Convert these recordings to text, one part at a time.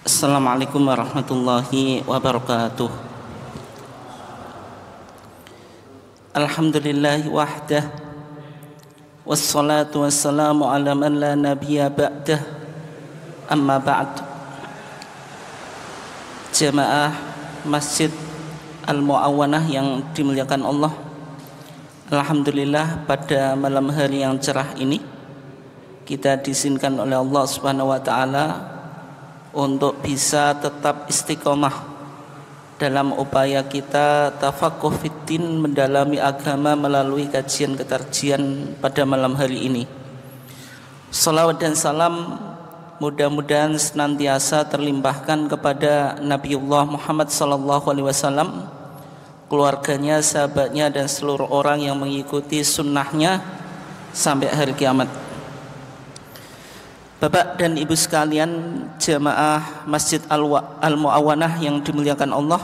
Assalamualaikum warahmatullahi wabarakatuh. Alhamdulillahi wahdah, wassalatu wassalamu ala man la nabiyya ba'dah. Amma ba'd. Jamaah Masjid Al-Mu'awwanah yang dimuliakan Allah, alhamdulillah pada malam hari yang cerah ini kita diizinkan oleh Allah Subhanahu wa taala untuk bisa tetap istiqomah dalam upaya kita tafaqquh fiddin, mendalami agama melalui kajian ketarjian pada malam hari ini. Salawat dan salam mudah-mudahan senantiasa terlimpahkan kepada Nabiullah Muhammad SAW, keluarganya, sahabatnya, dan seluruh orang yang mengikuti sunnahnya sampai hari kiamat. Bapak dan Ibu sekalian, jamaah Masjid Al-Mu'awwanah yang dimuliakan Allah,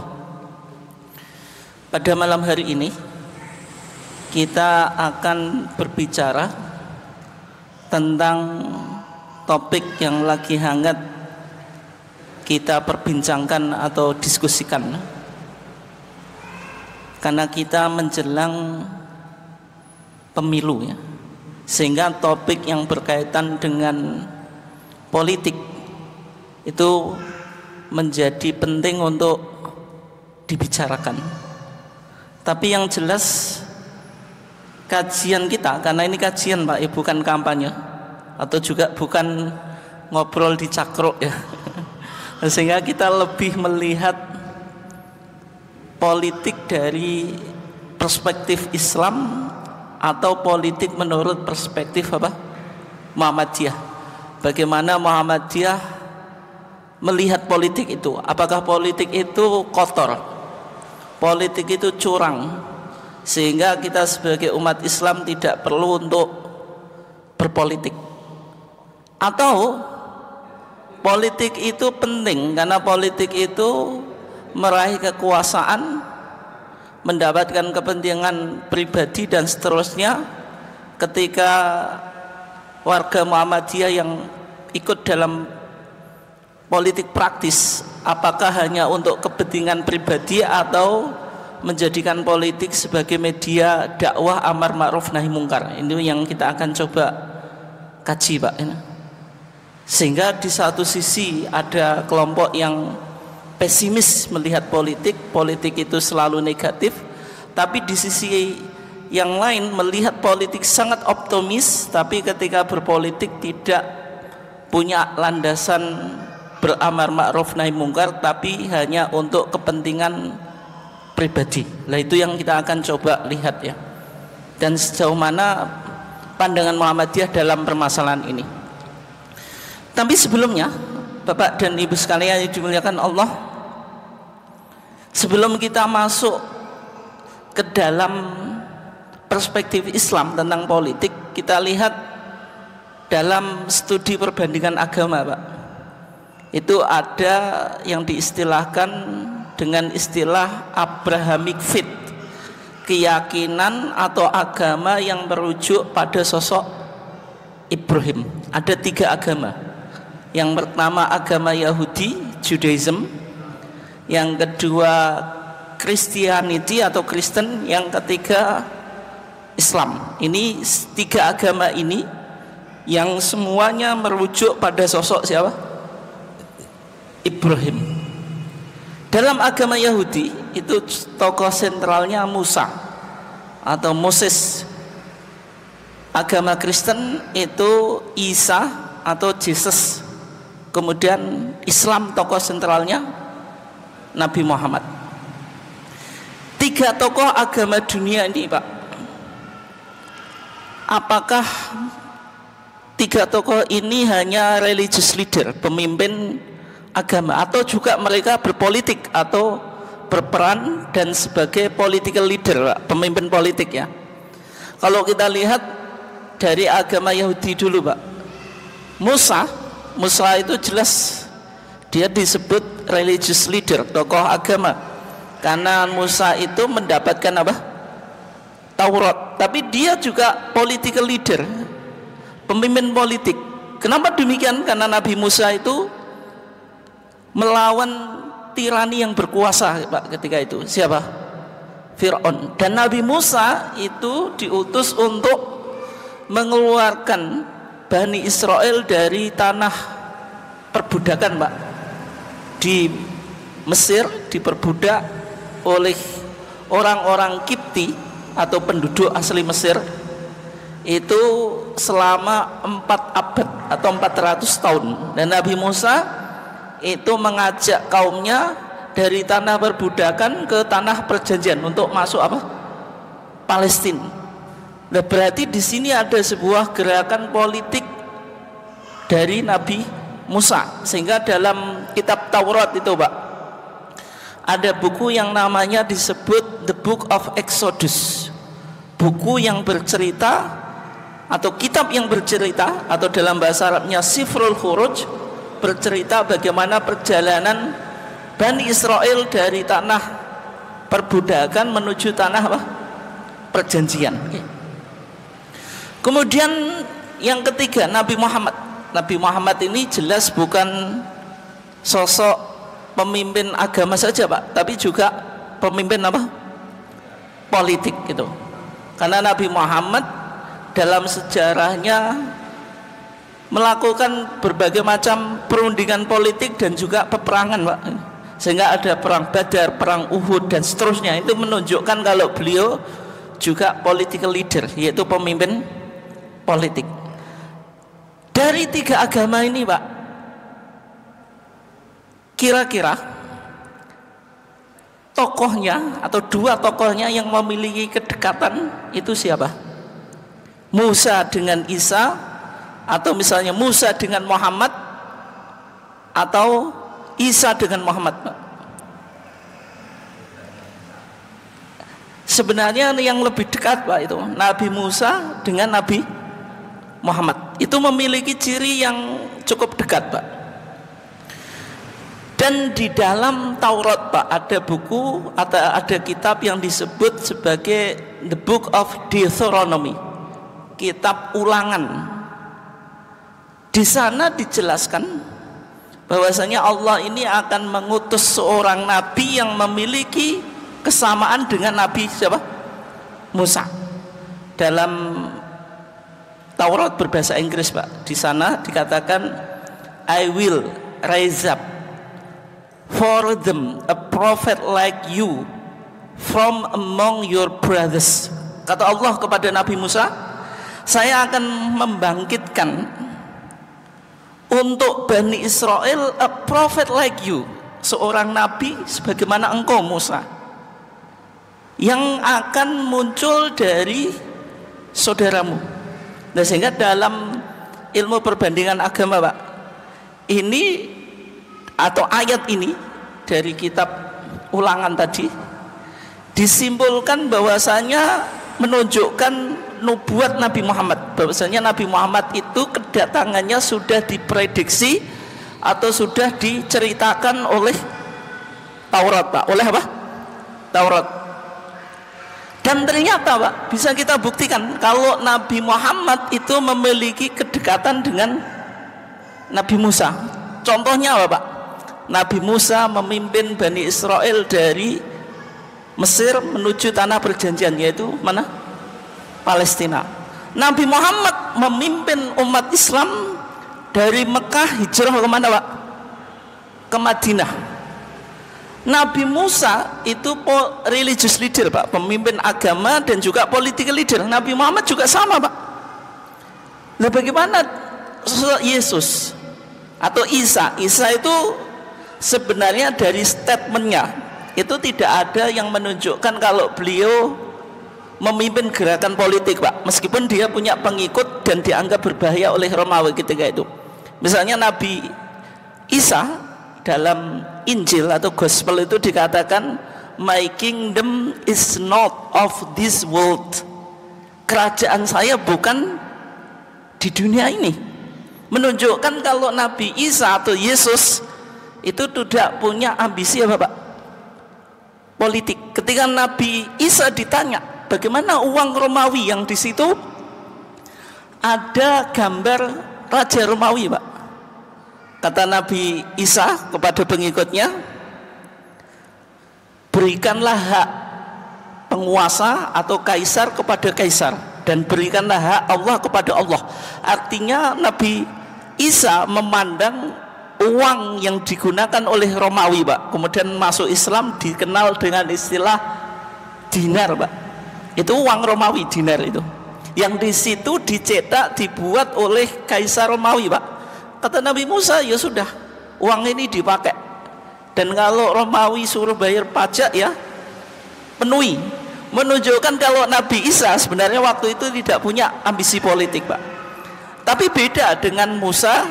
pada malam hari ini kita akan berbicara tentang topik yang lagi hangat kita perbincangkan atau diskusikan, karena kita menjelang pemilu ya, sehingga topik yang berkaitan dengan politik itu menjadi penting untuk dibicarakan. Tapi yang jelas kajian kita, karena ini kajian Pak, bukan kampanye atau juga bukan ngobrol di cakruk ya, sehingga kita lebih melihat politik dari perspektif Islam atau politik menurut perspektif apa? Muhammadiyah. Bagaimana Muhammadiyah melihat politik itu? Apakah politik itu kotor? Politik itu curang, sehingga kita sebagai umat Islam tidak perlu untuk berpolitik? Atau politik itu penting karena politik itu meraih kekuasaan, mendapatkan kepentingan pribadi dan seterusnya? Ketika warga Muhammadiyah yang ikut dalam politik praktis, apakah hanya untuk kepentingan pribadi atau menjadikan politik sebagai media dakwah amar ma'ruf nahi mungkar? Ini yang kita akan coba kaji Pak. Sehingga di satu sisi ada kelompok yang pesimis melihat politik itu selalu negatif, tapi di sisi yang lain melihat politik sangat optimis, tapi ketika berpolitik tidak punya landasan beramar ma'ruf nahi mungkar, tapi hanya untuk kepentingan pribadi. Nah, itu yang kita akan coba lihat ya, dan sejauh mana pandangan Muhammadiyah dalam permasalahan ini. Tapi sebelumnya Bapak dan Ibu sekalian yang dimuliakan Allah, sebelum kita masuk ke dalam perspektif Islam tentang politik, kita lihat dalam studi perbandingan agama Pak, itu ada yang diistilahkan dengan istilah Abrahamic faith, keyakinan atau agama yang merujuk pada sosok Ibrahim. Ada 3 agama. Yang pertama agama Yahudi, Judaism, yang kedua Christianity atau Kristen, yang ketiga Islam. Ini 3 agama ini yang semuanya merujuk pada sosok siapa? Ibrahim. Dalam agama Yahudi itu tokoh sentralnya Musa atau Moses. Agama Kristen itu Isa atau Jesus. Kemudian Islam tokoh sentralnya Nabi Muhammad. 3 tokoh agama dunia ini Pak, apakah 3 tokoh ini hanya religious leader, pemimpin agama, atau juga mereka berpolitik atau berperan dan sebagai political leader Pak, pemimpin politik ya? Kalau kita lihat dari agama Yahudi dulu Pak, Musa itu jelas dia disebut religious leader, tokoh agama, karena Musa itu mendapatkan apa? Taurat. Tapi dia juga political leader, pemimpin politik. Kenapa demikian? Karena Nabi Musa itu melawan tirani yang berkuasa Pak ketika itu. Siapa? Fir'aun. Dan Nabi Musa itu diutus untuk mengeluarkan Bani Israel dari tanah perbudakan Pak. Di Mesir diperbudak oleh orang-orang Kipti atau penduduk asli Mesir itu selama 4 abad atau 400 tahun. Dan Nabi Musa itu mengajak kaumnya dari tanah perbudakan ke tanah perjanjian untuk masuk apa? Palestina. Nah, berarti di sini ada sebuah gerakan politik dari Nabi Musa, sehingga dalam kitab Taurat itu Pak ada buku yang namanya disebut The Book of Exodus, buku yang bercerita atau kitab yang bercerita, atau dalam bahasa Arabnya Sifrul Khuruj, bercerita bagaimana perjalanan Bani Israel dari tanah perbudakan menuju tanah apa? Perjanjian. Kemudian yang ketiga, Nabi Muhammad. Nabi Muhammad ini jelas bukan sosok pemimpin agama saja Pak, tapi juga pemimpin apa? Politik gitu. Karena Nabi Muhammad dalam sejarahnya melakukan berbagai macam perundingan politik dan juga peperangan Pak, sehingga ada perang Badar, perang Uhud dan seterusnya. Itu menunjukkan kalau beliau juga political leader, yaitu pemimpin politik. Dari 3 agama ini Pak, kira-kira tokohnya atau 2 tokohnya yang memiliki kedekatan itu siapa? Musa dengan Isa, atau misalnya Musa dengan Muhammad, atau Isa dengan Muhammad? Sebenarnya yang lebih dekat Pak itu Nabi Musa dengan Nabi Muhammad. Itu memiliki ciri yang cukup dekat Pak. Dan di dalam Taurat Pak ada buku atau ada kitab yang disebut sebagai The Book of Deuteronomy, kitab ulangan. Di sana dijelaskan bahwasanya Allah ini akan mengutus seorang nabi yang memiliki kesamaan dengan Nabi siapa? Musa. Dalam Taurat berbahasa Inggris Pak, di sana dikatakan I will raise up for them a prophet like you from among your brothers. Kata Allah kepada Nabi Musa, saya akan membangkitkan untuk Bani Israel a prophet like you, seorang nabi sebagaimana engkau Musa, yang akan muncul dari saudaramu. Nah, sehingga dalam ilmu perbandingan agama Pak, ini atau ayat ini dari kitab ulangan tadi disimpulkan bahwasanya menunjukkan nubuat Nabi Muhammad, bahwasanya Nabi Muhammad itu kedatangannya sudah diprediksi atau sudah diceritakan oleh Taurat Pak, oleh apa? Taurat. Dan ternyata Pak, bisa kita buktikan kalau Nabi Muhammad itu memiliki kedekatan dengan Nabi Musa. Contohnya apa Pak? Nabi Musa memimpin Bani Israel dari Mesir menuju tanah perjanjian, yaitu mana? Palestina. Nabi Muhammad memimpin umat Islam dari Mekah hijrah ke mana Pak? Ke Madinah. Nabi Musa itu religious leader Pak, pemimpin agama dan juga political leader. Nabi Muhammad juga sama Pak. Nah, bagaimana Yesus atau Isa? Isa itu sebenarnya dari statementnya itu tidak ada yang menunjukkan kalau beliau memimpin gerakan politik Pak, meskipun dia punya pengikut dan dianggap berbahaya oleh Romawi ketika itu. Misalnya Nabi Isa dalam Injil atau Gospel itu dikatakan my kingdom is not of this world, kerajaan saya bukan di dunia ini, menunjukkan kalau Nabi Isa atau Yesus itu tidak punya ambisi apa Pak? Politik. Ketika Nabi Isa ditanya bagaimana uang Romawi yang di situ ada gambar Raja Romawi Pak, Kata Nabi Isa kepada pengikutnya, berikanlah hak penguasa atau kaisar kepada kaisar, dan berikanlah hak Allah kepada Allah. Artinya Nabi Isa memandang uang yang digunakan oleh Romawi, Pak, kemudian masuk Islam dikenal dengan istilah dinar, Pak. Itu uang Romawi, dinar itu. Yang di situ dicetak, dibuat oleh kaisar Romawi, Pak. Kata Nabi Musa, ya sudah, uang ini dipakai. Dan kalau Romawi suruh bayar pajak, ya penuhi. Menunjukkan kalau Nabi Isa sebenarnya waktu itu tidak punya ambisi politik, Pak. Tapi beda dengan Musa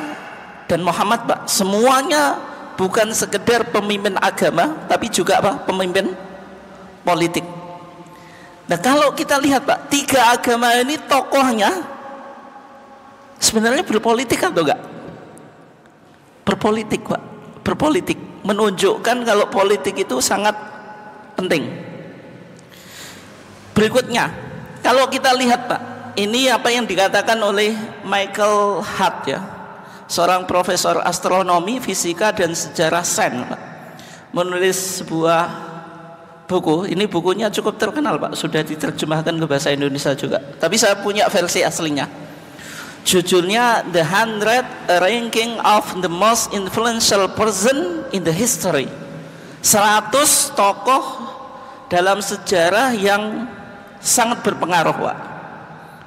dan Muhammad, Pak. Semuanya bukan sekedar pemimpin agama, tapi juga apa? Pemimpin politik. Nah, kalau kita lihat, Pak, tiga agama ini tokohnya sebenarnya berpolitik atau enggak? Berpolitik, Pak. Berpolitik. Menunjukkan kalau politik itu sangat penting. Berikutnya, kalau kita lihat, Pak, ini apa yang dikatakan oleh Michael Hart, ya, seorang profesor astronomi, fisika dan sejarah sains, Pak, menulis sebuah buku. Ini bukunya cukup terkenal, Pak, sudah diterjemahkan ke bahasa Indonesia juga, tapi saya punya versi aslinya. Judulnya The 100 Ranking of the Most Influential Person in the History. 100 tokoh dalam sejarah yang sangat berpengaruh, Pak.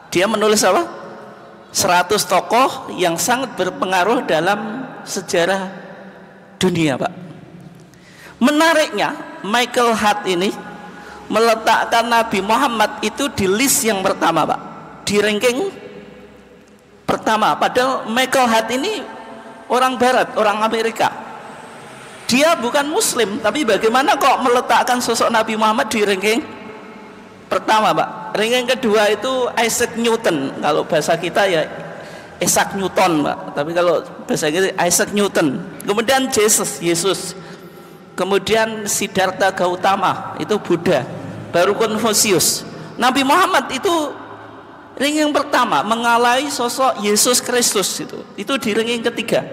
Dia menulis apa? 100 tokoh yang sangat berpengaruh dalam sejarah dunia, Pak. Menariknya, Michael Hart ini meletakkan Nabi Muhammad itu di list yang pertama, Pak, di ranking pertama. Padahal Michael Hart ini orang Barat, orang Amerika. Dia bukan Muslim, tapi bagaimana kok meletakkan sosok Nabi Muhammad di ranking pertama, Pak? Ranking kedua itu Isaac Newton. Kalau bahasa kita ya Isaac Newton, Pak. Tapi kalau bahasa kita Isaac Newton. Kemudian Yesus. Kemudian Siddhartha Gautama, itu Buddha. Baru Konfusius. Nabi Muhammad itu ranking pertama, mengalahi sosok Yesus Kristus itu di ranking ketiga.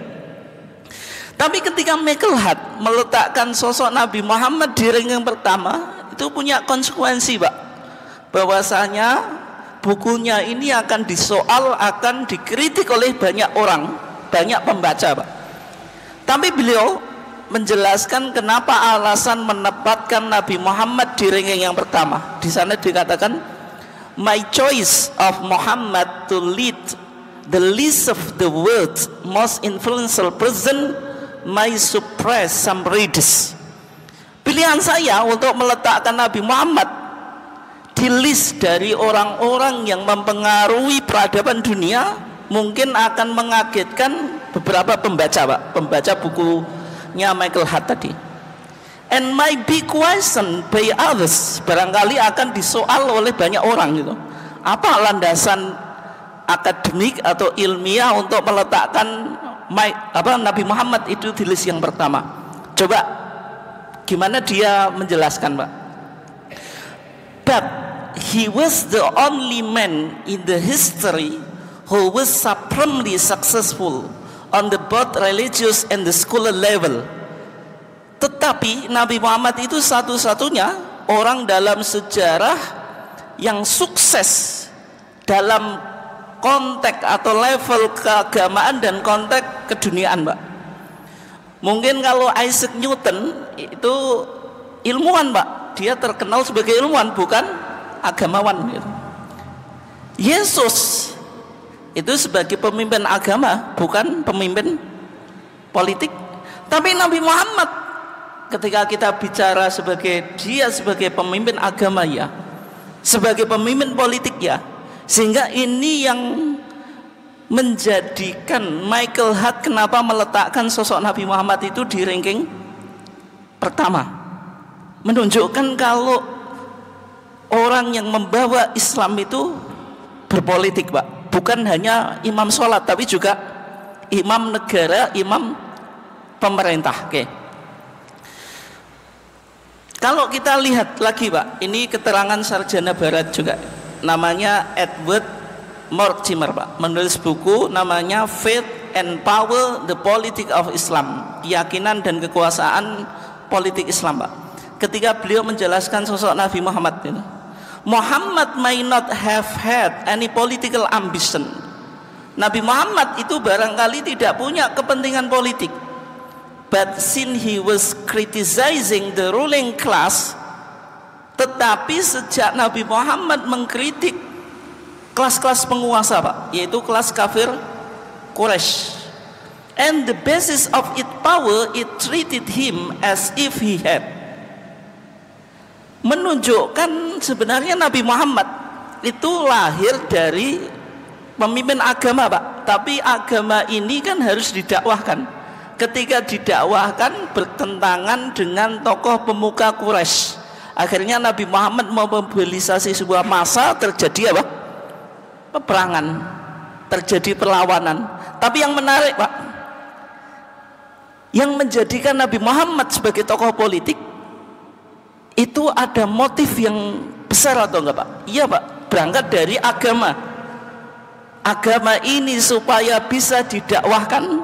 Tapi ketika Michael Hart meletakkan sosok Nabi Muhammad di ranking pertama, itu punya konsekuensi, Pak, bahwasanya bukunya ini akan disoal, akan dikritik oleh banyak orang, banyak pembaca, Pak. Tapi beliau menjelaskan kenapa alasan menempatkan Nabi Muhammad di ranking yang pertama. Di sana dikatakan, my choice of Muhammad to lead the list of the world's most influential person may suppress some readers. Pilihan saya untuk meletakkan Nabi Muhammad di list dari orang-orang yang mempengaruhi peradaban dunia mungkin akan mengagetkan beberapa pembaca, Pak, pembaca bukunya Michael Hart tadi. And my big question by others, barangkali akan disoal oleh banyak orang gitu. Apa landasan akademik atau ilmiah untuk meletakkan Nabi Muhammad itu di list yang pertama? Coba gimana dia menjelaskan, Pak? But he was the only man in the history who was supremely successful on the both religious and the scholar level. Tetapi Nabi Muhammad itu satu-satunya orang dalam sejarah yang sukses dalam konteks atau level keagamaan dan konteks keduniaan, Pak. Mungkin kalau Isaac Newton itu ilmuwan, Pak, dia terkenal sebagai ilmuwan, bukan agamawan gitu. Yesus itu sebagai pemimpin agama, bukan pemimpin politik. Tapi Nabi Muhammad ketika kita bicara dia sebagai pemimpin agama, ya, sebagai pemimpin politik, ya, sehingga ini yang menjadikan Michael Hart kenapa meletakkan sosok Nabi Muhammad itu di ranking pertama, menunjukkan kalau orang yang membawa Islam itu berpolitik, Pak, bukan hanya imam sholat tapi juga imam negara, imam pemerintah. Oke. Kalau kita lihat lagi, Pak, ini keterangan sarjana barat juga, namanya Edward Mortimer, Pak, menulis buku namanya Faith and power, the politics of Islam, keyakinan dan kekuasaan politik Islam, Pak. Ketika beliau menjelaskan sosok Nabi Muhammad, Muhammad may not have had any political ambition. Nabi Muhammad itu barangkali tidak punya kepentingan politik, but since he was criticizing the ruling class, tetapi sejak Nabi Muhammad mengkritik kelas-kelas penguasa, Pak, yaitu kelas kafir Quraisy, and the basis of its power, it treated him as if he had, menunjukkan sebenarnya Nabi Muhammad itu lahir dari pemimpin agama, Pak, tapi agama ini kan harus didakwahkan. Ketika didakwahkan bertentangan dengan tokoh pemuka Quraisy, akhirnya Nabi Muhammad memobilisasi sebuah massa, terjadi apa? Peperangan, terjadi perlawanan. Tapi yang menarik, Pak, yang menjadikan Nabi Muhammad sebagai tokoh politik itu ada motif yang besar atau enggak, Pak? Iya, Pak, berangkat dari agama. Agama ini supaya bisa didakwahkan,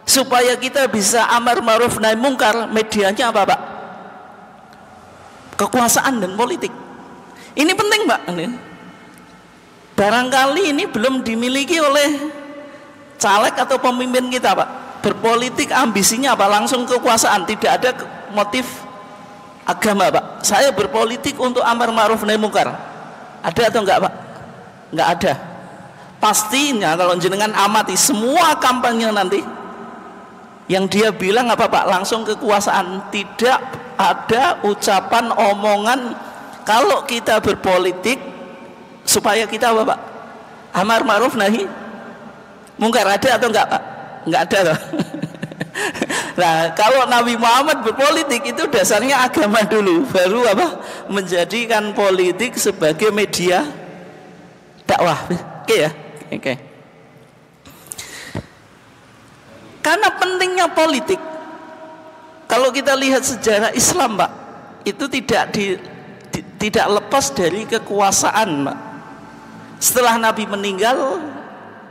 supaya kita bisa amar ma'ruf nahi mungkar, medianya apa, Pak? Kekuasaan dan politik. Ini penting, Pak. Barangkali ini belum dimiliki oleh caleg atau pemimpin kita, Pak. Berpolitik ambisinya apa? Langsung kekuasaan, tidak ada motif agama, Pak. Saya berpolitik untuk amar ma'ruf nahi mungkar. Ada atau enggak, Pak? Enggak ada. Pastinya kalau jenengan amati semua kampanye nanti, yang dia bilang apa, Pak? Langsung kekuasaan. Tidak ada ucapan omongan kalau kita berpolitik supaya kita apa, Pak? Amar ma'ruf nahi mungkar. Ada atau enggak, Pak? Enggak ada loh. Nah, kalau Nabi Muhammad berpolitik itu dasarnya agama dulu, baru apa? Menjadikan politik sebagai media dakwah. Oke ya? Oke. Karena pentingnya politik, kalau kita lihat sejarah Islam, Pak, itu tidak lepas dari kekuasaan, Pak. Setelah Nabi meninggal,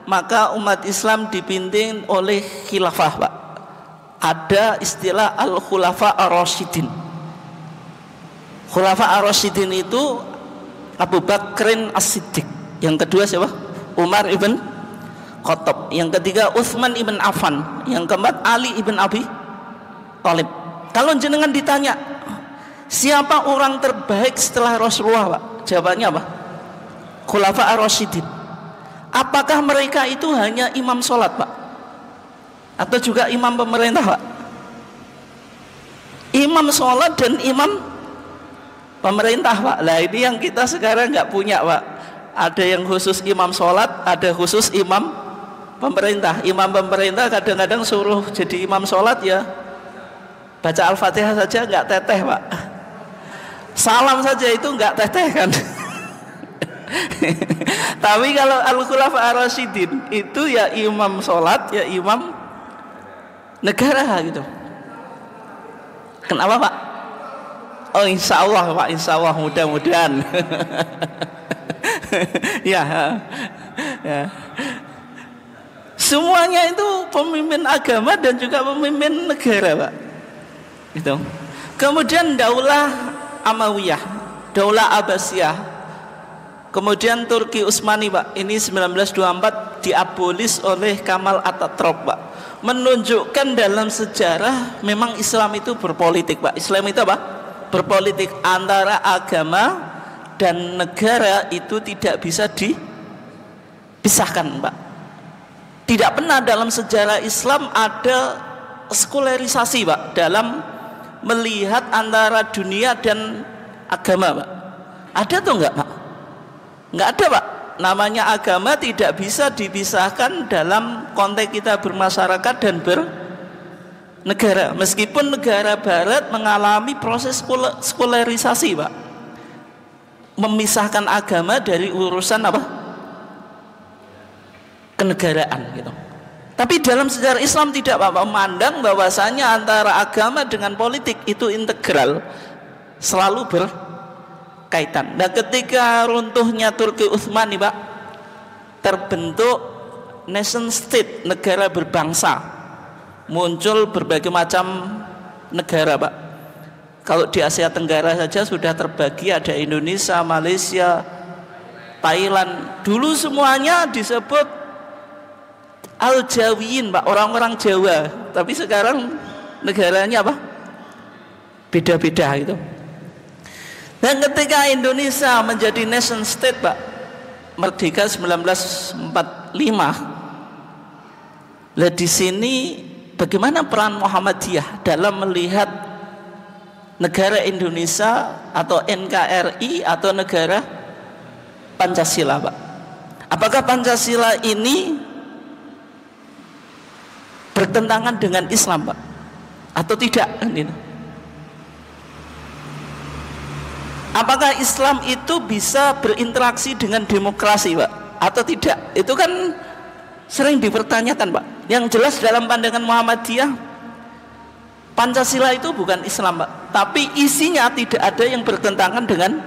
maka umat Islam dipimpin oleh khilafah, Pak. Ada istilah al-khulafa ar-rasyidin. Khulafa ar-rasyidin itu Abu Bakrin as-Siddiq. Yang kedua siapa? Umar ibn Khattab. Yang ketiga Utsman ibn Affan. Yang keempat Ali ibn Abi Thalib. Kalau jenengan ditanya siapa orang terbaik setelah Rasulullah, Pak? Jawabannya apa? Khulafa ar-rasyidin. Apakah mereka itu hanya imam sholat, Pak? Atau juga imam pemerintah, Pak? Imam sholat dan imam pemerintah, Pak. Nah, ini yang kita sekarang nggak punya, Pak. Ada yang khusus imam sholat, ada khusus imam pemerintah. Imam pemerintah kadang-kadang suruh jadi imam sholat ya baca Al-Fatihah saja nggak teteh, Pak. Salam saja itu nggak teteh kan. Tapi kalau al-khulafa ar-rasyidin itu ya imam sholat, ya imam negara gitu. Kenapa, Pak? Oh, insya Allah, Pak, insya Allah, mudah-mudahan. Ya, ya. Semuanya itu pemimpin agama dan juga pemimpin negara, Pak. Gitu. Kemudian Daulah Amawiyah, Daulah Abbasiyah, kemudian Turki Utsmani, Pak. Ini 1924 diabolis oleh Kamal Atatürk, Pak. Menunjukkan dalam sejarah memang Islam itu berpolitik, Pak. Islam itu apa? Berpolitik. Antara agama dan negara itu tidak bisa dipisahkan, Pak. Tidak pernah dalam sejarah Islam ada sekularisasi, Pak, dalam melihat antara dunia dan agama, Pak. Ada atau enggak, Pak? Enggak ada, Pak. Namanya agama tidak bisa dipisahkan dalam konteks kita bermasyarakat dan bernegara. Meskipun negara barat mengalami proses sekularisasi, Pak, memisahkan agama dari urusan apa? Kenegaraan gitu. Tapi dalam sejarah Islam tidak, Pak, memandang bahwasanya antara agama dengan politik itu integral, selalu berkaitan. Nah, ketika runtuhnya Turki Utsmani, Pak, terbentuk nation state, negara berbangsa. Muncul berbagai macam negara, Pak. Kalau di Asia Tenggara saja sudah terbagi, ada Indonesia, Malaysia, Thailand. Dulu semuanya disebut Al-Jawiyin, Pak, orang-orang Jawa. Tapi sekarang negaranya apa? Beda-beda gitu. Dan ketika Indonesia menjadi nation state, Pak, merdeka 1945. Lah di sini bagaimana peran Muhammadiyah dalam melihat negara Indonesia atau NKRI atau negara Pancasila, Pak? Apakah Pancasila ini bertentangan dengan Islam, Pak, atau tidak? Apakah Islam itu bisa berinteraksi dengan demokrasi, Pak, atau tidak? Itu kan sering dipertanyakan, Pak. Yang jelas dalam pandangan Muhammadiyah, Pancasila itu bukan Islam, Pak, tapi isinya tidak ada yang bertentangan dengan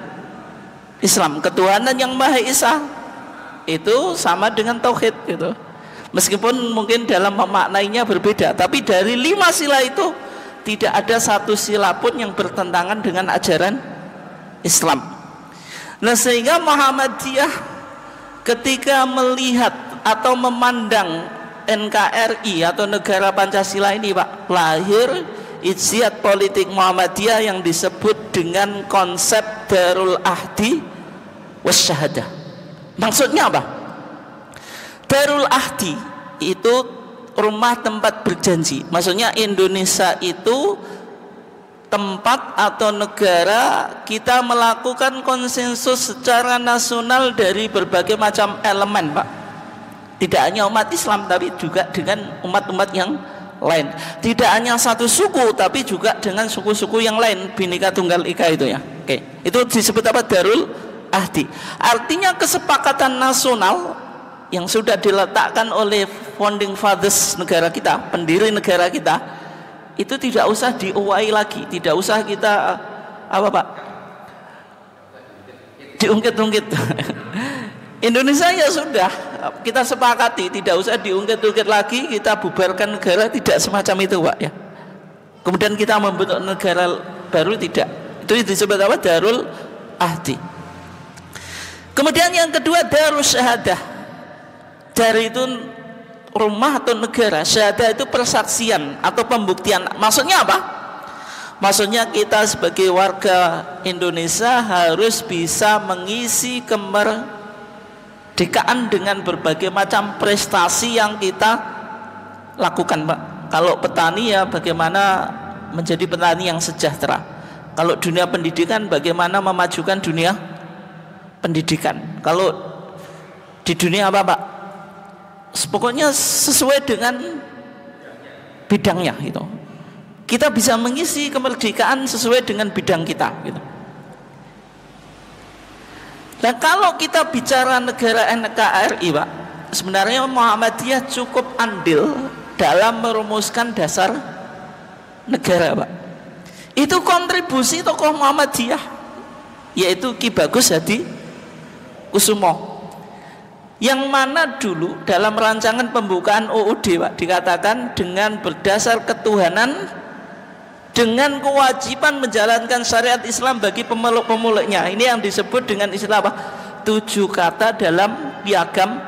Islam. Ketuhanan yang Maha Esa itu sama dengan tauhid gitu. Meskipun mungkin dalam memaknainya berbeda, tapi dari 5 sila itu tidak ada satu sila pun yang bertentangan dengan ajaran Islam. Nah, sehingga Muhammadiyah ketika melihat atau memandang NKRI atau negara Pancasila ini, Pak, lahir ijtihad politik Muhammadiyah yang disebut dengan konsep Darul Ahdi Wasyahadah. Maksudnya apa? Darul Ahdi itu rumah tempat berjanji. Maksudnya Indonesia itu tempat atau negara kita melakukan konsensus secara nasional dari berbagai macam elemen, Pak. Tidak hanya umat Islam tapi juga dengan umat-umat yang lain. Tidak hanya satu suku tapi juga dengan suku-suku yang lain, Bhinneka Tunggal Ika itu ya. Oke. Itu disebut apa? Darul Ahdi. Artinya kesepakatan nasional yang sudah diletakkan oleh founding fathers negara kita, pendiri negara kita, itu tidak usah diuai lagi, tidak usah kita apa, Pak, diungkit-ungkit. Indonesia ya sudah kita sepakati, tidak usah diungkit-ungkit lagi, kita bubarkan negara, tidak semacam itu, Pak ya. Kemudian kita membentuk negara baru, tidak. Itu disebut apa? Darul Ahdi. Kemudian yang kedua Darul Syahadah. Dari itu rumah atau negara, syahadah itu persaksian atau pembuktian. Maksudnya apa? Maksudnya kita sebagai warga Indonesia harus bisa mengisi kemerdekaan dengan berbagai macam prestasi yang kita lakukan, Pak. Kalau petani ya bagaimana menjadi petani yang sejahtera. Kalau dunia pendidikan bagaimana memajukan dunia pendidikan. Kalau di dunia apa, Pak? Pokoknya sesuai dengan bidangnya gitu. Kita bisa mengisi kemerdekaan sesuai dengan bidang kita gitu. Dan kalau kita bicara negara NKRI, Pak, sebenarnya Muhammadiyah cukup andil dalam merumuskan dasar negara, Pak. Itu kontribusi tokoh Muhammadiyah, yaitu Ki Bagus Hadi Kusumo, yang mana dulu dalam rancangan pembukaan UUD, Pak, dikatakan dengan berdasar ketuhanan dengan kewajiban menjalankan syariat Islam bagi pemeluk-pemeluknya. Ini yang disebut dengan istilah apa? 7 kata dalam Piagam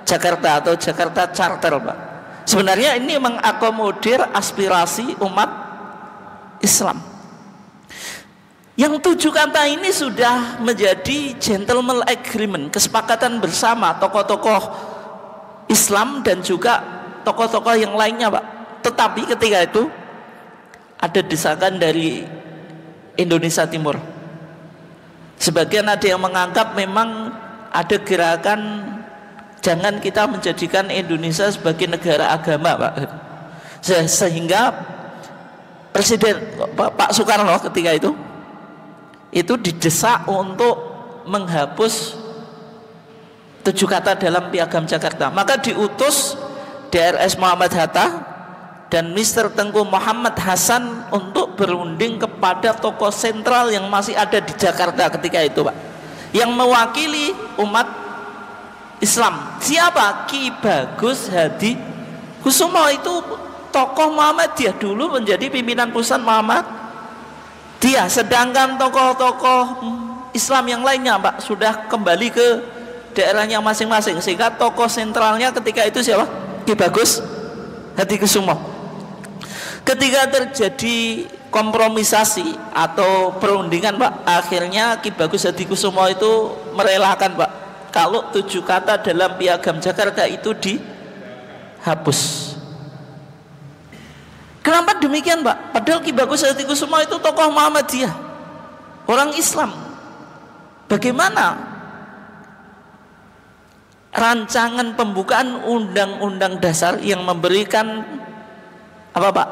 Jakarta atau Jakarta Charter, Pak. Sebenarnya ini mengakomodir aspirasi umat Islam. Yang 7 kata ini sudah menjadi gentleman agreement, kesepakatan bersama tokoh-tokoh Islam dan juga tokoh-tokoh yang lainnya, Pak. Tetapi ketika itu ada desakan dari Indonesia Timur. Sebagian ada yang menganggap memang ada gerakan jangan kita menjadikan Indonesia sebagai negara agama, Pak. Sehingga Presiden Pak Soekarno ketika itu didesak untuk menghapus 7 kata dalam Piagam Jakarta. Maka diutus DRS Muhammad Hatta dan Mr. Tengku Muhammad Hasan untuk berunding kepada tokoh sentral yang masih ada di Jakarta ketika itu, Pak, yang mewakili umat Islam. Siapa? Ki Bagus Hadi Kusumo, itu tokoh Muhammadiyah, dulu menjadi pimpinan pusat Muhammadiyah. Sedangkan tokoh-tokoh Islam yang lainnya Pak sudah kembali ke daerahnya masing-masing, sehingga tokoh sentralnya ketika itu siapa? Ki Bagus Hadi Kusumo. Ketika terjadi kompromisasi atau perundingan Pak, akhirnya Ki Bagus Hadi Kusumo itu merelakan Pak kalau 7 kata dalam Piagam Jakarta itu dihapus. Kenapa demikian Pak? Padahal Ki Bagus Hadi Kusumo itu tokoh Muhammadiyah, orang Islam. Bagaimana rancangan pembukaan Undang-Undang Dasar yang memberikan apa Pak?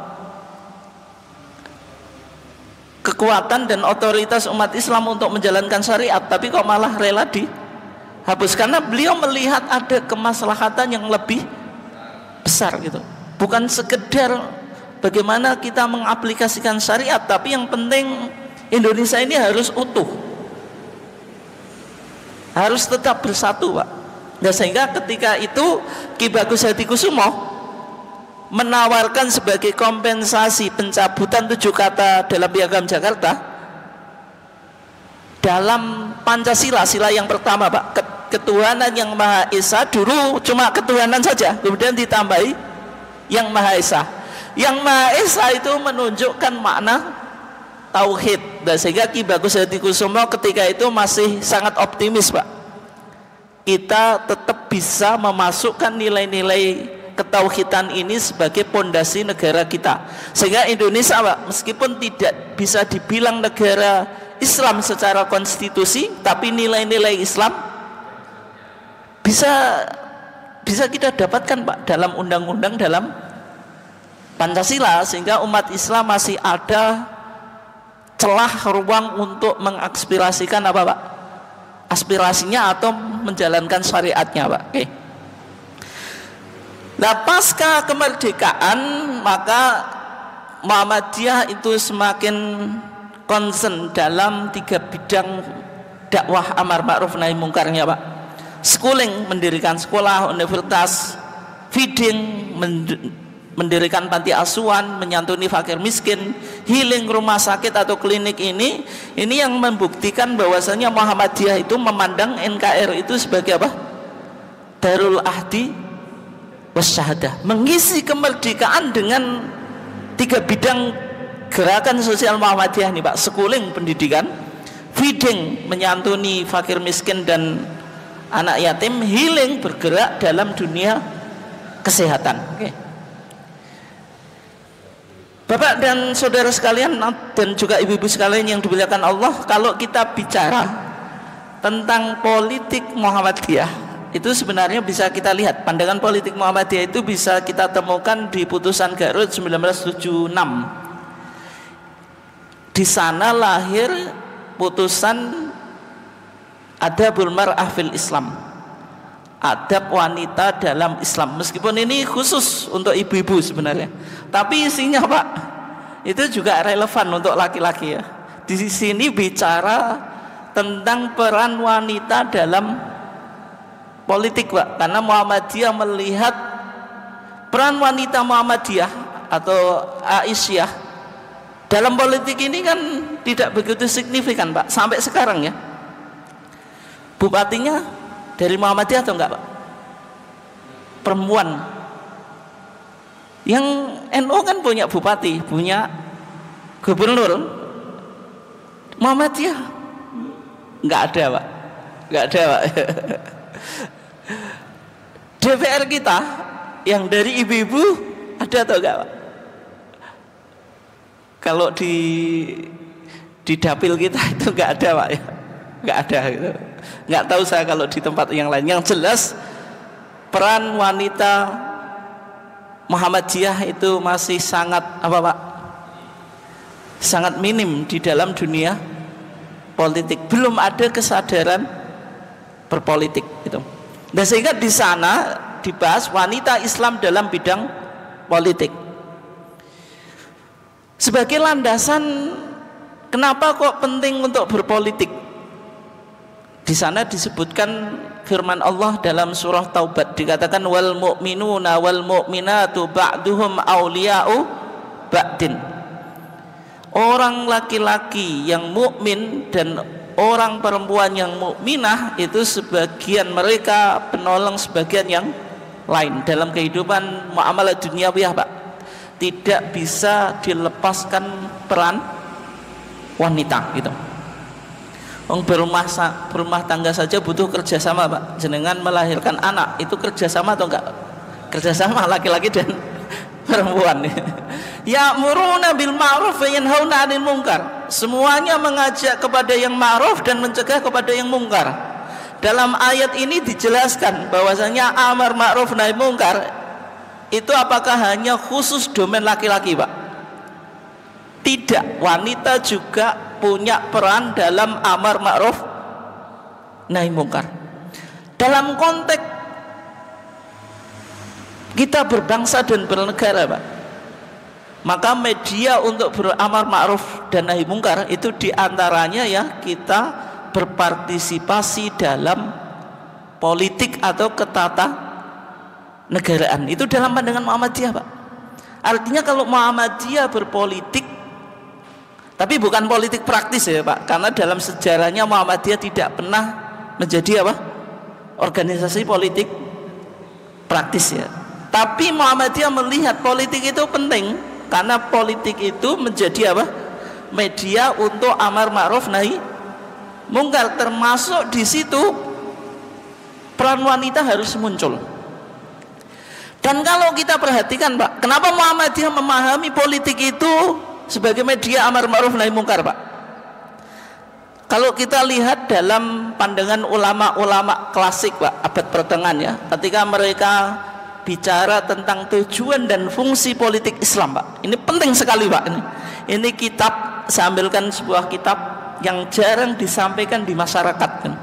Kekuatan dan otoritas umat Islam untuk menjalankan syariat, tapi kok malah rela dihapus? Karena beliau melihat ada kemaslahatan yang lebih besar gitu. Bukan sekedar bagaimana kita mengaplikasikan syariat, tapi yang penting Indonesia ini harus utuh, harus tetap bersatu Pak. Nah, sehingga ketika itu Ki Bagus Hadi Kusumo menawarkan sebagai kompensasi pencabutan 7 kata dalam Piagam Jakarta dalam Pancasila, sila yang pertama Pak, ketuhanan yang Maha Esa. Dulu cuma ketuhanan saja, kemudian ditambahi yang Maha Esa. Yang Maha Esa itu menunjukkan makna tauhid. Dan sehingga Ki Bagus Hadi Kusumo ketika itu masih sangat optimis Pak, kita tetap bisa memasukkan nilai-nilai ketauhidan ini sebagai pondasi negara kita, sehingga Indonesia Pak, meskipun tidak bisa dibilang negara Islam secara konstitusi, tapi nilai-nilai Islam bisa kita dapatkan Pak dalam undang-undang, dalam Pancasila, sehingga umat Islam masih ada celah ruang untuk mengaspirasikan apa Pak? Aspirasinya atau menjalankan syariatnya Pak. Oke. Nah, pasca kemerdekaan maka Muhammadiyah itu semakin concern dalam 3 bidang dakwah amar ma'ruf nahi mungkarnya Pak. Schooling, mendirikan sekolah, universitas, feeding, mendirikan panti asuhan, menyantuni fakir miskin, healing, rumah sakit atau klinik. Ini yang membuktikan bahwasanya Muhammadiyah itu memandang NKRI itu sebagai apa? Darul Ahdi wasyahadah, mengisi kemerdekaan dengan 3 bidang gerakan sosial Muhammadiyah nih Pak. Schooling, pendidikan; feeding, menyantuni fakir miskin dan anak yatim; healing, bergerak dalam dunia kesehatan. Oke. Bapak dan saudara sekalian dan juga ibu-ibu sekalian yang dimuliakan Allah, kalau kita bicara tentang politik Muhammadiyah, itu sebenarnya bisa kita lihat, pandangan politik Muhammadiyah itu bisa kita temukan di putusan Garut 1976. Di sana lahir putusan Adabul Mar'ah fil Islam, adab wanita dalam Islam. Meskipun ini khusus untuk ibu-ibu sebenarnya, tapi isinya Pak itu juga relevan untuk laki-laki ya. Di sini bicara tentang peran wanita dalam politik Pak, karena Muhammadiyah melihat peran wanita Muhammadiyah atau Aisyah dalam politik ini kan tidak begitu signifikan Pak, sampai sekarang ya. Bupatinya dari Muhammadiyah atau enggak Pak? Perempuan. Yang NU kan punya bupati, punya gubernur. Muhammadiyah enggak ada Pak, enggak ada Pak. DPR kita yang dari ibu-ibu ada atau enggak Pak? Kalau di dapil kita itu enggak ada Pak ya, enggak ada gitu. Enggak tahu saya kalau di tempat yang lain. Yang jelas peran wanita Muhammadiyah itu masih sangat apa Pak? Sangat minim di dalam dunia politik. Belum ada kesadaran berpolitik gitu. Dan sehingga di sana dibahas wanita Islam dalam bidang politik. Sebagai landasan kenapa kok penting untuk berpolitik? Di sana disebutkan firman Allah dalam surah Taubat, dikatakan wal mu'minuna wal mu'minatu ba'duhum awliya'u ba'din. Orang laki-laki yang mukmin dan orang perempuan yang mukminah itu sebagian mereka penolong sebagian yang lain dalam kehidupan muamalah duniawiah, Pak. Tidak bisa dilepaskan peran wanita gitu. Berumah tangga saja butuh kerjasama, Pak. Jenengan melahirkan anak itu kerjasama atau enggak? Kerjasama laki-laki dan perempuan. Ya'muruna bil ma'ruf wa yanhauna 'anil munkar. Semuanya mengajak kepada yang ma'ruf dan mencegah kepada yang mungkar. Dalam ayat ini dijelaskan bahwasanya amar ma'ruf nahi mungkar itu apakah hanya khusus domain laki-laki, Pak? Tidak, wanita juga punya peran dalam amar ma'ruf nahi mungkar. Dalam konteks kita berbangsa dan bernegara, Pak, maka media untuk beramar ma'ruf dan nahi mungkar itu diantaranya ya kita berpartisipasi dalam politik atau ketatanegaraan. Itu dalam pandangan Muhammadiyah, Pak. Artinya kalau Muhammadiyah berpolitik, tapi bukan politik praktis ya, Pak, karena dalam sejarahnya Muhammadiyah tidak pernah menjadi apa? Organisasi politik praktis ya. Tapi Muhammadiyah melihat politik itu penting karena politik itu menjadi apa? Media untuk amar ma'ruf nahi mungkar, termasuk di situ peran wanita harus muncul. Dan kalau kita perhatikan, Pak, kenapa Muhammadiyah memahami politik itu sebagai media amar ma'ruf nahi mungkar, Pak? Kalau kita lihat dalam pandangan ulama-ulama klasik, Pak, abad pertengahan ya, ketika mereka bicara tentang tujuan dan fungsi politik Islam, Pak, ini penting sekali, Pak. Ini kitab, saya ambilkan sebuah kitab yang jarang disampaikan di masyarakat kan.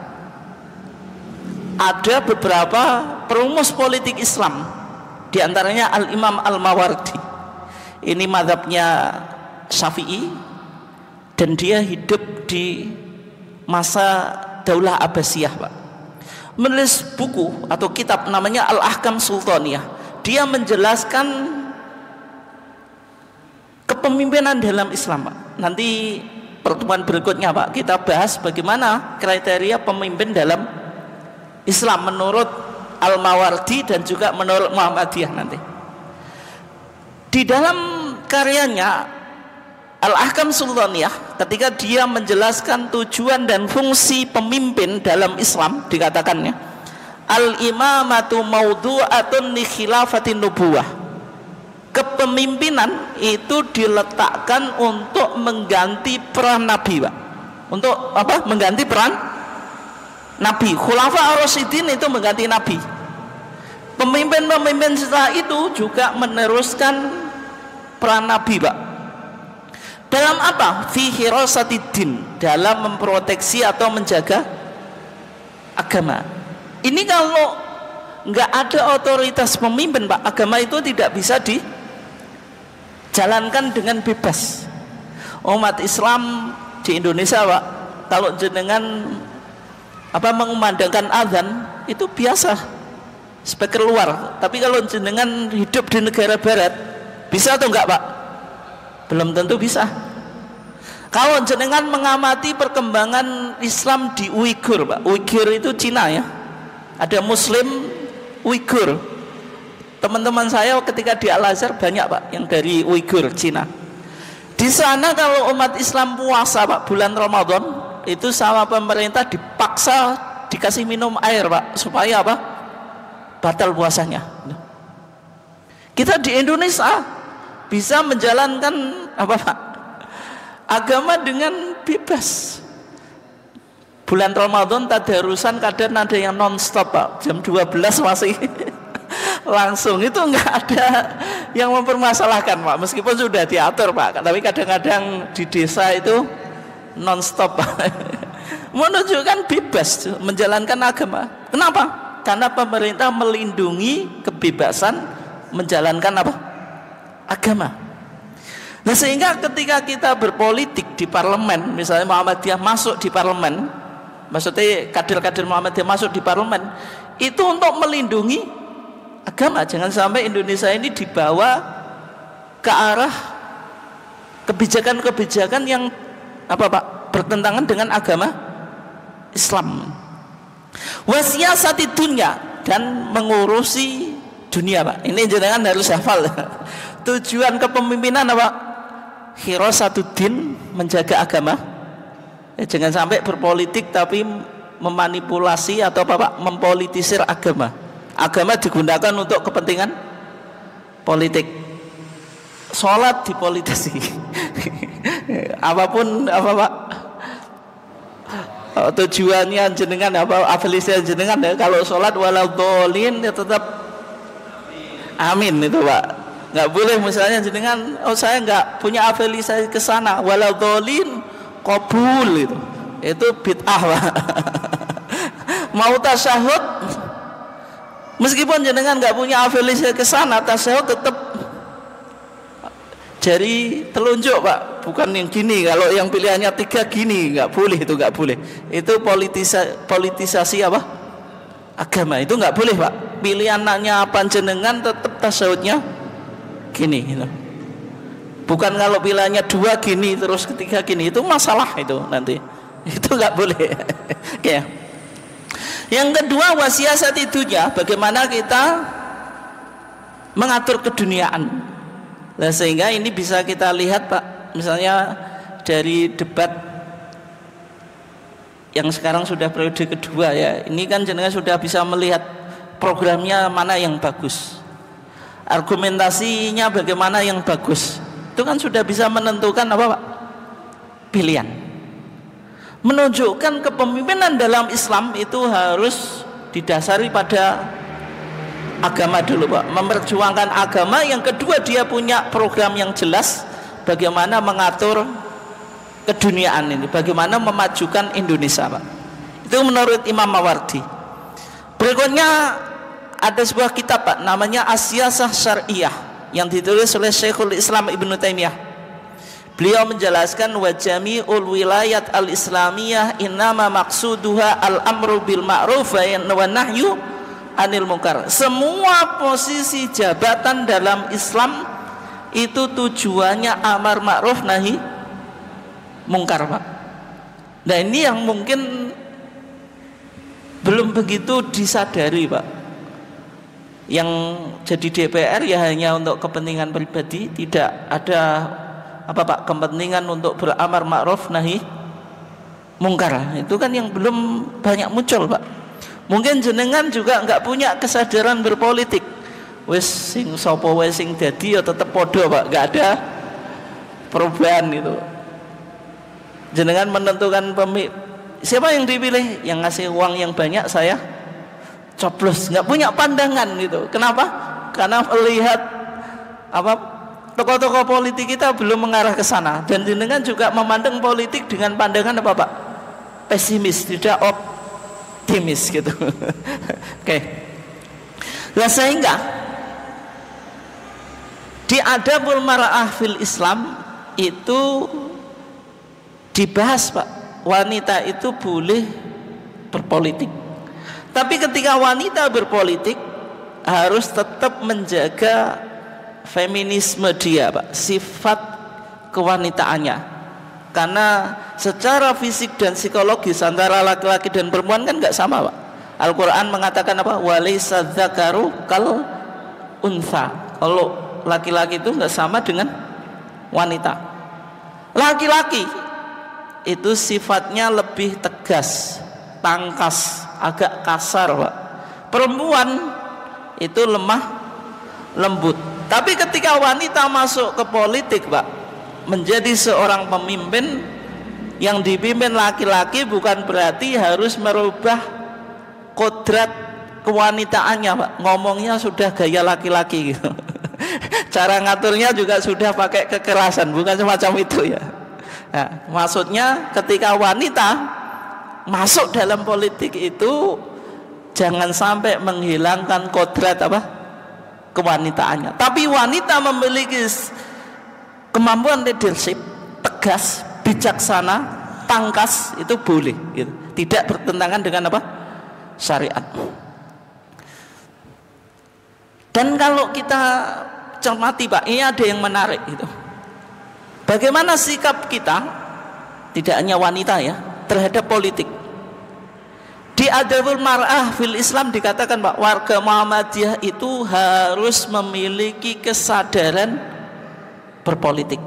Ada beberapa perumus politik Islam, diantaranya Al-Imam Al-Mawardi. Ini mazhabnya Syafi'i dan dia hidup di masa Daulah Abbasiyah, Pak. Menulis buku atau kitab namanya Al-Ahkam Sultaniyah. Dia menjelaskan kepemimpinan dalam Islam, Pak. Nanti pertemuan berikutnya, Pak, kita bahas bagaimana kriteria pemimpin dalam Islam menurut Al-Mawardi dan juga menurut Muhammadiyah nanti. Di dalam karyanya Al-Ahkam Sultaniyah, ketika dia menjelaskan tujuan dan fungsi pemimpin dalam Islam, dikatakannya al-imamatu maudu'atun li khilafatin nubuwah. Kepemimpinan itu diletakkan untuk mengganti peran Nabi, Pak. Untuk apa? Mengganti peran Nabi. Khulafa ar-rasyidin itu mengganti Nabi. Pemimpin-pemimpin setelah itu juga meneruskan peran Nabi, Pak. Dalam apa? Fi hirasatiddin, dalam memproteksi atau menjaga agama. Ini kalau nggak ada otoritas pemimpin, Pak, agama itu tidak bisa dijalankan dengan bebas. Umat Islam di Indonesia, Pak, kalau jenengan mengumandangkan azan itu biasa, speaker luar. Tapi kalau jenengan hidup di negara barat, bisa atau enggak, Pak? Belum tentu bisa. Kalau jenengan mengamati perkembangan Islam di Uighur, Pak. Uighur itu Cina ya. Ada Muslim Uighur. Teman-teman saya ketika di Al-Azhar banyak, Pak, yang dari Uighur, Cina. Di sana kalau umat Islam puasa, Pak, bulan Ramadan, itu sama pemerintah dipaksa dikasih minum air, Pak, supaya apa? Batal puasanya. Kita di Indonesia bisa menjalankan apa, Pak? Agama dengan bebas. Bulan Ramadan tadarusan kadang ada yang non-stop, Pak, jam 12 masih langsung. Itu enggak ada yang mempermasalahkan, Pak, meskipun sudah diatur, Pak. Tapi kadang-kadang di desa itu non-stop, Pak. Menunjukkan bebas menjalankan agama. Kenapa? Karena pemerintah melindungi kebebasan menjalankan apa? Agama. Nah, sehingga ketika kita berpolitik di parlemen, misalnya Muhammadiyah masuk di parlemen, maksudnya kader-kader Muhammadiyah masuk di parlemen itu untuk melindungi agama. Jangan sampai Indonesia ini dibawa ke arah kebijakan-kebijakan yang apa Pak, bertentangan dengan agama Islam. Wasiyasati dunya, dan mengurusi dunia Pak. Ini jenengan harus hafal. Tujuan kepemimpinan apa? Hirasatuddin, menjaga agama. Jangan sampai berpolitik tapi memanipulasi atau apa Pak, mempolitisir agama. Agama digunakan untuk kepentingan politik. Sholat dipolitisi. Apapun apa Pak, tujuannya jenengan apa, afiliasi jenengan ya. Kalau sholat walau dolin ya tetap amin itu Pak. Nggak boleh misalnya jenengan, oh saya nggak punya afiliasi ke sana, walau dolin qabul itu bid'ah Pak. Mau tasyahud meskipun jenengan nggak punya afiliasi ke sana, tasyahud tetap jari telunjuk Pak, bukan yang gini. Kalau yang pilihannya 3 gini nggak boleh, itu nggak boleh. Itu politisasi apa, agama, itu nggak boleh Pak. Pilihan anaknya apa jenengan tetap tasyahudnya gini gitu. Bukan kalau pilihannya 2 gini terus ketiga gini, itu masalah itu nanti. Itu nggak boleh. Ya. Yang kedua wasiasat itunya, bagaimana kita mengatur keduniaan. Nah, sehingga ini bisa kita lihat Pak, misalnya dari debat yang sekarang sudah periode kedua ya, ini kan jenengan sudah bisa melihat programnya mana yang bagus, argumentasinya bagaimana yang bagus, itu kan sudah bisa menentukan apa Pak, pilihan. Menunjukkan kepemimpinan dalam Islam itu harus didasari pada agama dulu Pak, memperjuangkan agama. Yang kedua dia punya program yang jelas bagaimana mengatur keduniaan ini, bagaimana memajukan Indonesia Pak. Itu menurut Imam Mawardi. Berikutnya ada sebuah kitab Pak, namanya As-Siyasah Syar'iyah, yang ditulis oleh Syekhul Islam Ibnu Taimiyah. Beliau menjelaskan wa jami'ul wilayat al-islamiyah innama maqsuduha al-amru bil ma'ruf wa nahyu anil munkar. Semua posisi jabatan dalam Islam itu tujuannya amar ma'ruf nahi mungkar Pak. Nah ini yang mungkin belum begitu disadari Pak. Yang jadi DPR ya hanya untuk kepentingan pribadi, tidak ada apa Pak, kepentingan untuk beramar ma'ruf nahi mungkar. Itu kan yang belum banyak muncul Pak. Mungkin jenengan juga nggak punya kesadaran berpolitik. Wes sing sapa wae sing dadi ya tetep podo Pak, nggak ada perubahan itu. Jenengan menentukan siapa yang dipilih, yang ngasih uang yang banyak saya coblos, nggak punya pandangan gitu. Kenapa? Karena melihat apa, tokoh-tokoh politik kita belum mengarah ke sana, dan jenengan juga memandang politik dengan pandangan apa Pak? Pesimis, tidak optimis gitu. Oke. Nah sehingga di adabul mar'ah fil Islam itu dibahas Pak, wanita itu boleh berpolitik. Tapi ketika wanita berpolitik harus tetap menjaga feminisme dia Pak, sifat kewanitaannya. Karena secara fisik dan psikologis antara laki-laki dan perempuan kan nggak sama Pak. Al-Quran mengatakan apa? Walaysa dzakaru kal untha. Kalau laki-laki itu nggak sama dengan wanita. Laki-laki itu sifatnya lebih tegas, tangkas, agak kasar Pak. Perempuan itu lemah lembut. Tapi ketika wanita masuk ke politik Pak, menjadi seorang pemimpin yang dipimpin laki-laki, bukan berarti harus merubah kodrat kewanitaannya Pak. Ngomongnya sudah gaya laki-laki gitu. Cara ngaturnya juga sudah pakai kekerasan, bukan semacam itu ya. Nah, maksudnya ketika wanita masuk dalam politik itu jangan sampai menghilangkan kodrat apa, kewanitaannya. Tapi wanita memiliki kemampuan leadership, tegas, bijaksana, tangkas, itu boleh gitu. tidak bertentangan dengan apa? Syariat. Dan kalau kita cermati Pak, ini ada yang menarik gitu. Bagaimana sikap kita, tidak hanya wanita ya, terhadap politik. Di Adabul Mar'ah fil Islam dikatakan Pak, warga Muhammadiyah itu harus memiliki kesadaran berpolitik.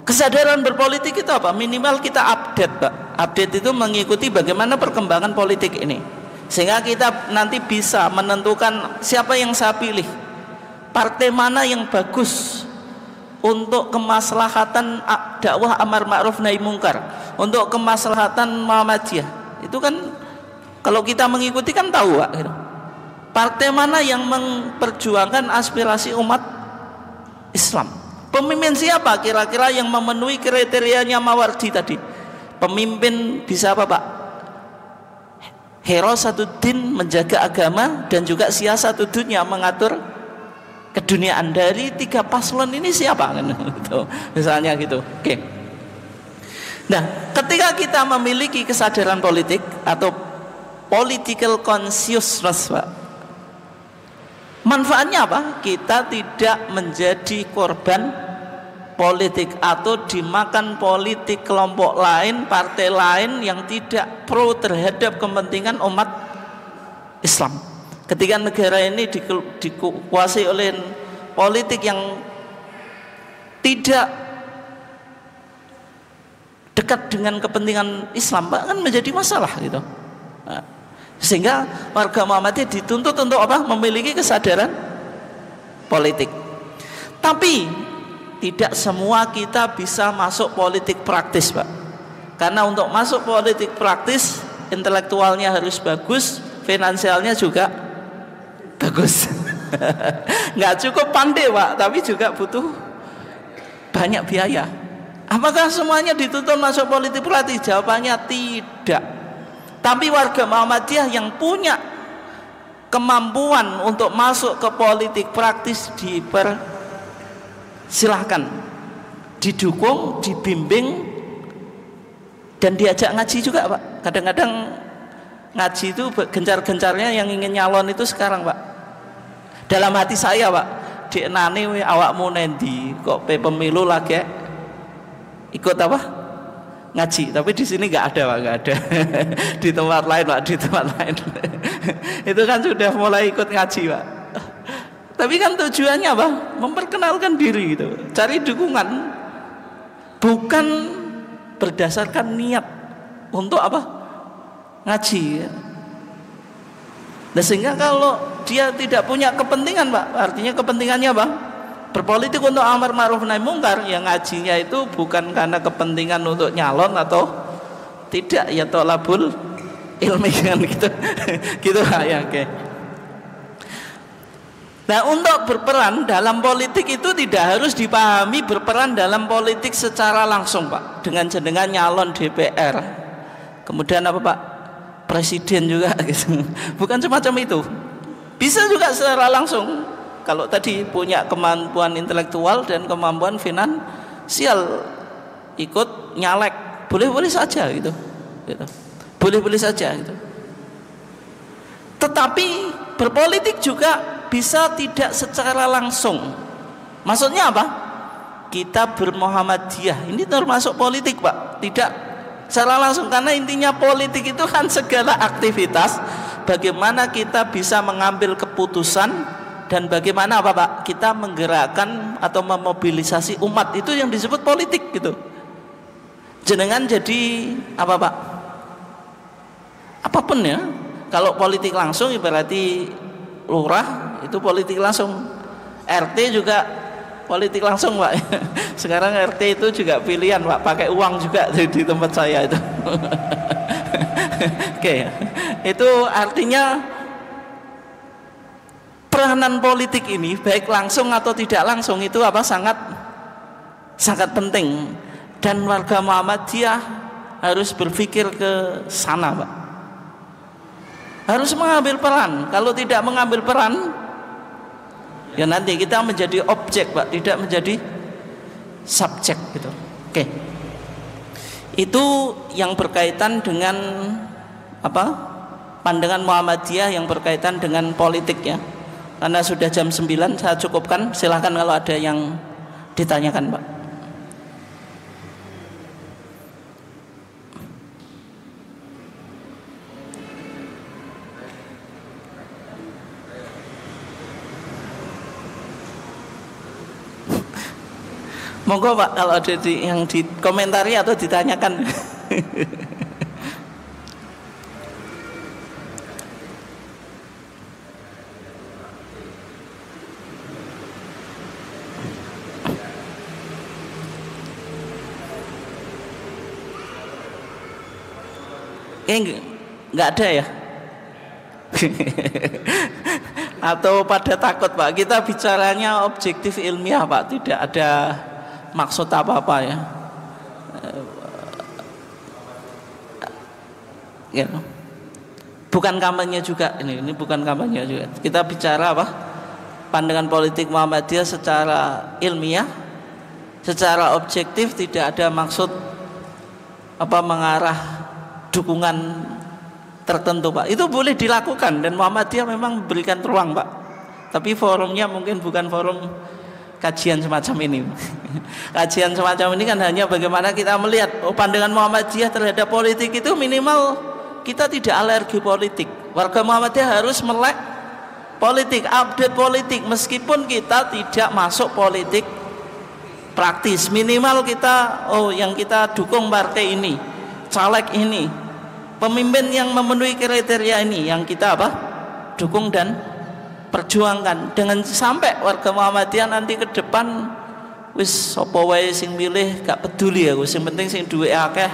Kesadaran berpolitik itu apa? Minimal kita update Pak. Update itu mengikuti bagaimana perkembangan politik ini, sehingga kita nanti bisa menentukan siapa yang saya pilih, partai mana yang bagus untuk kemaslahatan dakwah amar ma'ruf nahi mungkar, untuk kemaslahatan Muhammadiyah. Itu kan kalau kita mengikuti kan tahu Pak gitu. Partai mana yang memperjuangkan aspirasi umat Islam. Pemimpin siapa kira-kira yang memenuhi kriterianya Mawardi tadi? Pemimpin bisa apa Pak? Hirasatuddin, menjaga agama, dan juga siyasatudunya, mengatur keduniaan. Dari 3 paslon ini siapa kan? Misalnya gitu. Oke. Nah, ketika kita memiliki kesadaran politik atau political consciousness Pak, manfaatnya apa? Kita tidak menjadi korban politik atau dimakan politik kelompok lain, partai lain yang tidak pro terhadap kepentingan umat Islam. Ketika negara ini dikuasai oleh politik yang tidak dekat dengan kepentingan Islam, Pak, kan menjadi masalah gitu. Nah, sehingga warga Muhammadiyah dituntut untuk apa? Memiliki kesadaran politik. Tapi tidak semua kita bisa masuk politik praktis Pak. Karena untuk masuk politik praktis, intelektualnya harus bagus, finansialnya juga bagus. Nggak cukup pandai Pak, tapi juga butuh banyak biaya. Apakah semuanya dituntut masuk politik praktis? Jawabannya tidak. Tapi warga Muhammadiyah yang punya kemampuan untuk masuk ke politik praktis silahkan, didukung, dibimbing, dan diajak ngaji juga Pak. Kadang-kadang ngaji itu gencar-gencarnya yang ingin nyalon itu sekarang Pak. Dalam hati saya Pak, dienane awakmu nendi kok pemilu lagi ikut apa? Ngaji. Tapi di sini nggak ada Pak, nggak ada. Di tempat lain Pak, di tempat lain. Itu kan sudah mulai ikut ngaji Pak. Tapi kan tujuannya apa? Memperkenalkan diri gitu, cari dukungan, bukan berdasarkan niat untuk apa? Ngaji. Nah, sehingga kalau dia tidak punya kepentingan Pak, artinya kepentingannya apa? Berpolitik untuk amar ma'ruf nahi mungkar, yang ngajinya itu bukan karena kepentingan untuk nyalon atau tidak, ya tolabul ilmi kan gitu. Gitu Pak ya, oke. Nah, untuk berperan dalam politik itu tidak harus dipahami berperan dalam politik secara langsung Pak, dengan jenengan nyalon DPR, kemudian apa Pak, presiden juga gitu. Bukan semacam itu. Bisa juga secara langsung, kalau tadi punya kemampuan intelektual dan kemampuan finansial, ikut nyalek, boleh-boleh saja gitu. Boleh-boleh saja gitu. Tetapi berpolitik juga bisa tidak secara langsung. Maksudnya apa? Kita bermuhammadiyah ini termasuk politik Pak, tidak secara langsung, karena intinya politik itu kan segala aktivitas, bagaimana kita bisa mengambil keputusan dan bagaimana apa Pak, kita menggerakkan atau memobilisasi umat, itu yang disebut politik gitu. Jenengan jadi apa Pak? Apapun ya. Kalau politik langsung berarti lurah, itu politik langsung. RT juga politik langsung Pak. Sekarang RT itu juga pilihan Pak, pakai uang juga di tempat saya itu. Oke. Itu artinya peranan politik ini baik langsung atau tidak langsung itu apa, sangat penting, dan warga Muhammadiyah harus berpikir ke sana Pak. Harus mengambil peran. Kalau tidak mengambil peran, ya nanti kita menjadi objek Pak, tidak menjadi subjek gitu. Oke. Itu yang berkaitan dengan apa pandangan Muhammadiyah yang berkaitan dengan politik ya. Karena sudah jam 9 saya cukupkan, silahkan kalau ada yang ditanyakan Pak. Monggo Pak kalau ada yang dikomentari atau ditanyakan. Nggak ada ya. Atau pada takut Pak, kita bicaranya objektif ilmiah Pak, tidak ada maksud apa-apa ya. Ya. Bukan kampanye juga ini bukan kampanye juga. Kita bicara apa? Pandangan politik Muhammadiyah secara ilmiah, secara objektif, tidak ada maksud apa mengarah dukungan tertentu Pak. Itu boleh dilakukan dan Muhammadiyah memang memberikan ruang Pak. Tapi forumnya mungkin bukan forum kajian semacam ini. Kajian semacam ini kan hanya bagaimana kita melihat pandangan Muhammadiyah terhadap politik itu minimal kita tidak alergi politik. Warga Muhammadiyah harus melek politik, update politik meskipun kita tidak masuk politik praktis. Minimal kita yang kita dukung partai ini, caleg ini, pemimpin yang memenuhi kriteria ini yang kita apa? Dukung dan perjuangkan. Dengan sampai warga Muhammadiyah nanti ke depan wis sapa wae sing milih gak peduli aku, sing penting sing duwe akeh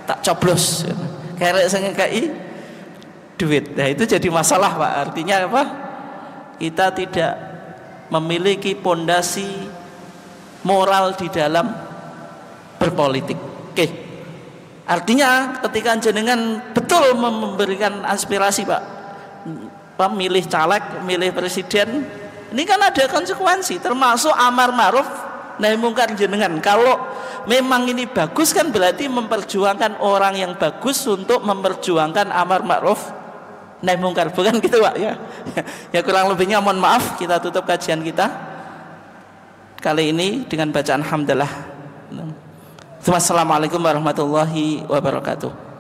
tak coblos. Kerek sing ngekeki duit. Nah, itu jadi masalah, Pak. Artinya apa? Kita tidak memiliki pondasi moral di dalam berpolitik. Oke. Artinya ketika jenengan betul memberikan aspirasi, Pak, milih caleg, milih presiden, ini kan ada konsekuensi, termasuk amar ma'ruf nahi mungkar jenengan. Kalau memang ini bagus kan berarti memperjuangkan orang yang bagus untuk memperjuangkan amar ma'ruf nahi mungkar, bukan gitu Pak ya? Ya kurang lebihnya mohon maaf, kita tutup kajian kita kali ini dengan bacaan hamdalah. Assalamualaikum warahmatullahi wabarakatuh.